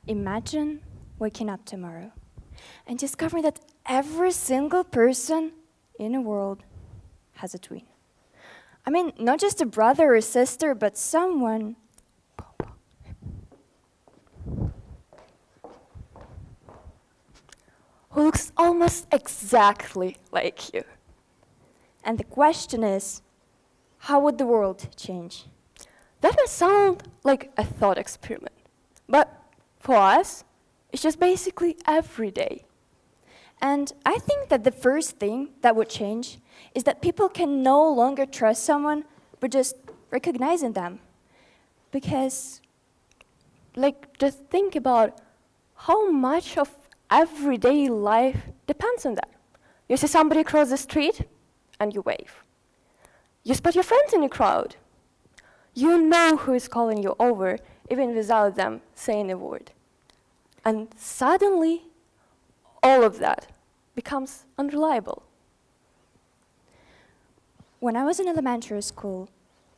Imagine waking up tomorrow and discovering that every single person in the world has a twin. I mean, not just a brother or sister, but someone who looks almost exactly like you. And the question is, how would the world change? That may sound like a thought experiment, but for us, it's just basically every day. And I think that the first thing that would change is that people can no longer trust someone by just recognizing them. Because, just think about how much of everyday life depends on that. You see somebody cross the street, and you wave. You spot your friends in the crowd. You know who is calling you over, even without them saying a word. And suddenly, all of that becomes unreliable. When I was in elementary school,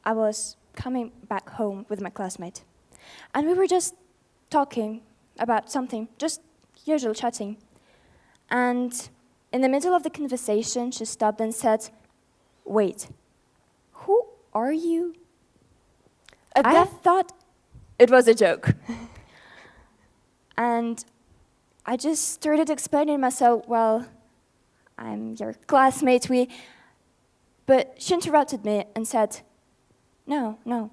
I was coming back home with my classmate. And we were just talking about something, just usual chatting. And in the middle of the conversation, she stopped and said, "Wait, who are you?" I thought it was a joke. And I just started explaining myself, "Well, I'm your classmate, But she interrupted me and said, No,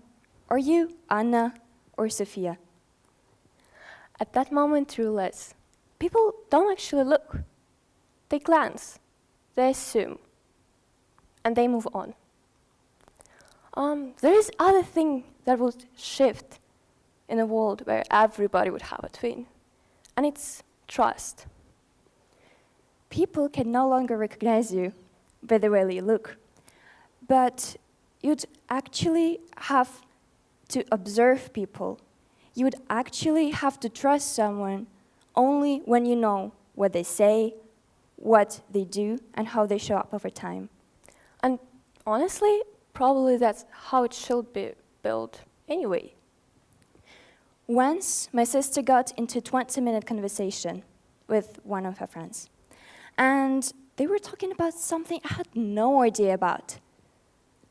are you Anna or Sofia?" At that moment, realize people don't actually look. They glance, they assume, and they move on. There is other thing that would shift in a world where everybody would have a twin, and it's trust. People can no longer recognize you by the way you look, but you'd actually have to observe people. You would actually have to trust someone only when you know what they say, what they do, and how they show up over time. And honestly, probably that's how it should be built anyway. Once, my sister got into a 20-minute conversation with one of her friends. And they were talking about something I had no idea about.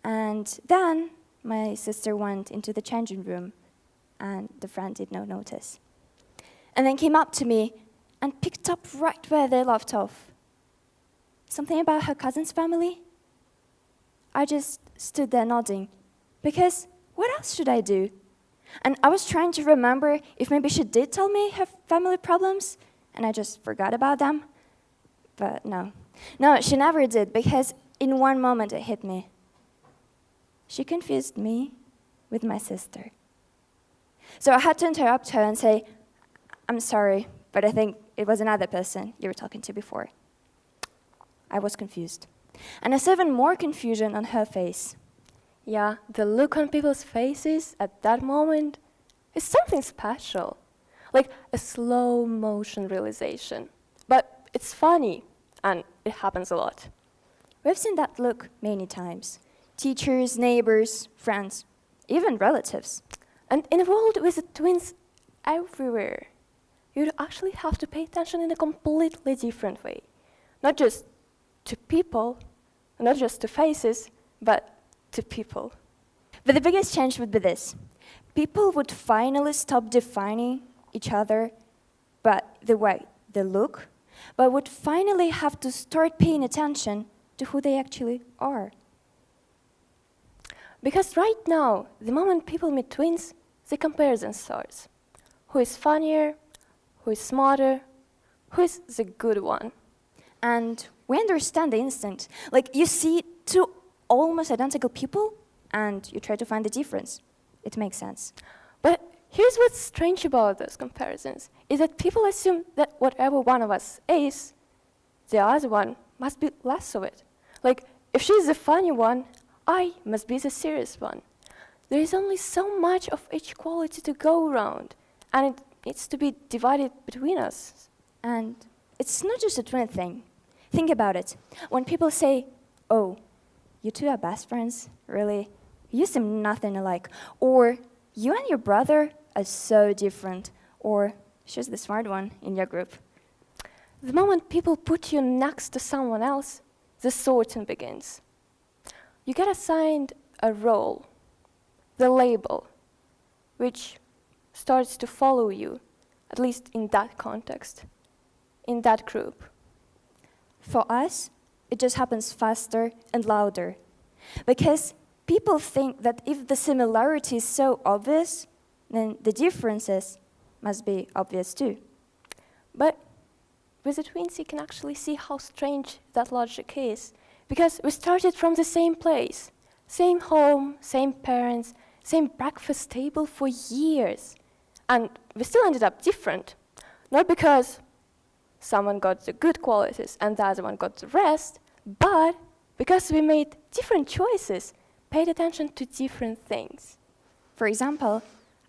And then my sister went into the changing room, and the friend did not notice. And then came up to me and picked up right where they left off. Something about her cousin's family. I just stood there nodding, because what else should I do? And I was trying to remember if maybe she did tell me her family problems, and I just forgot about them. But no, she never did, because in one moment it hit me. She confused me with my sister. So I had to interrupt her and say, "I'm sorry, but I think it was another person you were talking to before." I was confused. And I saw even more confusion on her face. Yeah, the look on people's faces at that moment is something special, like a slow motion realization. But it's funny, and it happens a lot. We've seen that look many times. Teachers, neighbors, friends, even relatives. And in a world with twins everywhere, you'd actually have to pay attention in a completely different way. Not just to people, not just to faces, but to people. But the biggest change would be this. People would finally stop defining each other by the way they look, but would finally have to start paying attention to who they actually are. Because right now, the moment people meet twins, the comparison starts. Who is funnier? Who is smarter? Who is the good one? And we understand the instinct. Like, you see two almost identical people, and you try to find the difference. It makes sense. But here's what's strange about those comparisons, is that people assume that whatever one of us is, the other one must be less of it. Like, if she's the funny one, I must be the serious one. There is only so much of each quality to go around, and it needs to be divided between us. And it's not just a twin thing. Think about it. When people say, oh, you two are best friends? Really? You seem nothing alike. Or, you and your brother are so different. Or, she's the smart one in your group. The moment people put you next to someone else, the sorting begins. You get assigned a role, the label, which starts to follow you, at least in that context, in that group. For us, it just happens faster and louder. Because people think that if the similarity is so obvious, then the differences must be obvious too. But with the twins, you can actually see how strange that logic is. Because we started from the same place, same home, same parents, same breakfast table for years. And we still ended up different. Not because someone got the good qualities and the other one got the rest, but because we made different choices, paid attention to different things. For example,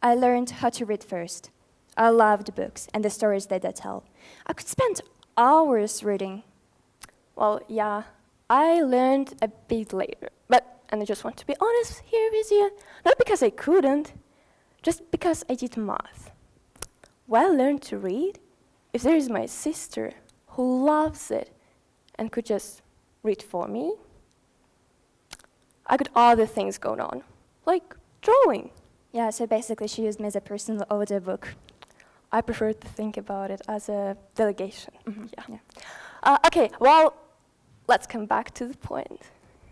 I learned how to read first. I loved books and the stories that they tell. I could spend hours reading. Well, yeah, I learned a bit later. And I just want to be honest here with you, not because I couldn't, just because I did math. Well, I learned to read if there is my sister who loves it and could just read for me. I got other things going on, like drawing. Yeah, so basically she used me as a personal audiobook. I prefer to think about it as a delegation. Yeah. Okay, well, let's come back to the point.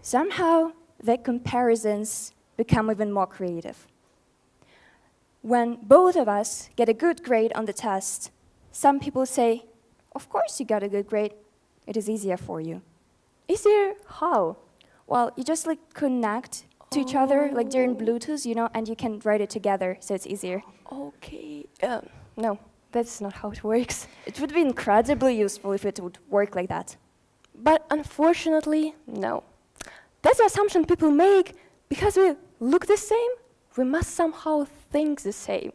Somehow, the comparisons become even more creative. When both of us get a good grade on the test, some people say, of course you got a good grade. It is easier for you. Easier how? Well, you just connect to each other, like during Bluetooth, and you can write it together, so it's easier. Okay, no, that's not how it works. It would be incredibly useful if it would work like that. But unfortunately, no. That's the assumption people make. Because we look the same, we must somehow think the same,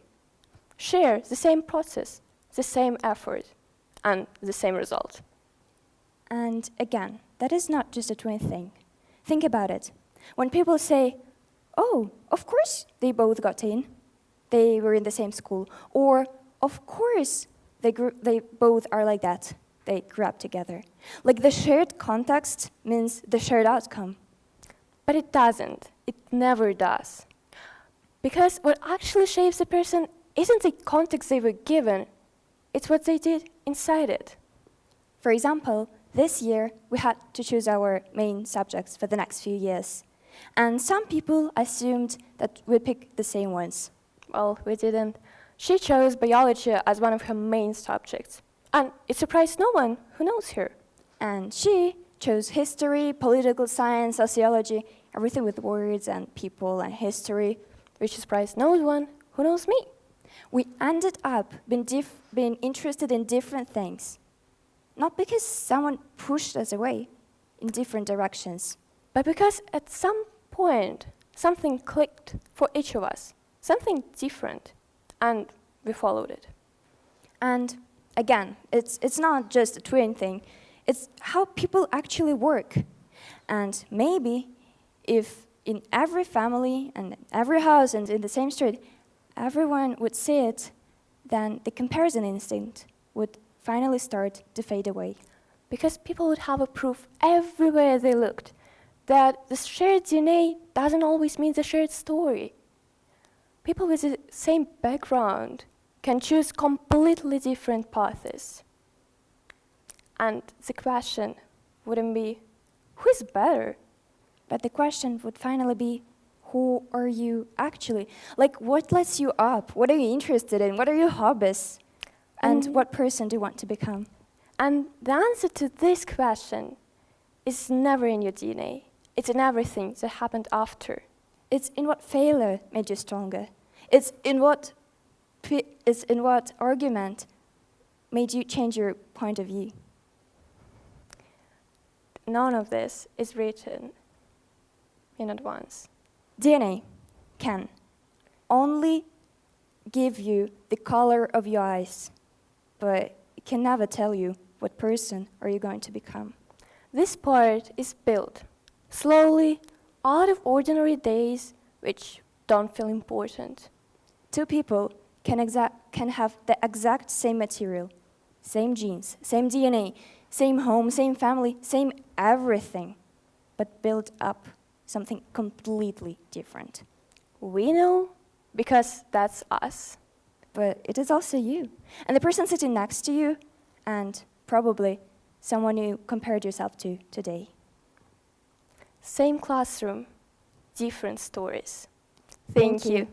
share the same process, the same effort, and the same result. And again, that is not just a twin thing. Think about it. When people say, oh, of course they both got in, they were in the same school, or of course they both are like that, they grew up together. Like the shared context means the shared outcome. But it doesn't. It never does. Because what actually shapes a person isn't the context they were given, it's what they did inside it. For example, this year we had to choose our main subjects for the next few years. And some people assumed that we'd pick the same ones. Well, we didn't. She chose biology as one of her main subjects. And it surprised no one who knows her. And she chose history, political science, sociology, everything with words and people and history. Which surprised no one who knows me. We ended up being interested in different things. Not because someone pushed us away in different directions. But because at some point, something clicked for each of us. Something different. And we followed it. And again, it's not just a twin thing. It's how people actually work. And maybe if in every family and every house and in the same street, everyone would see it, then the comparison instinct would finally start to fade away. Because people would have a proof everywhere they looked that the shared DNA doesn't always mean the shared story. People with the same background can choose completely different paths. And the question wouldn't be, who is better? But the question would finally be, who are you actually? Like, what lights you up? What are you interested in? What are your hobbies? And what person do you want to become? And the answer to this question is never in your DNA. It's in everything that happened after. It's in what failure made you stronger. It's in what argument made you change your point of view. None of this is written in advance. DNA can only give you the color of your eyes, but it can never tell you what person are you going to become. This part is built slowly out of ordinary days which don't feel important. Two people can have the exact same material, same genes, same DNA, same home, same family, same everything, but build up something completely different. We know because that's us. But it is also you. And the person sitting next to you, and probably someone you compared yourself to today. Same classroom, different stories. Thank you.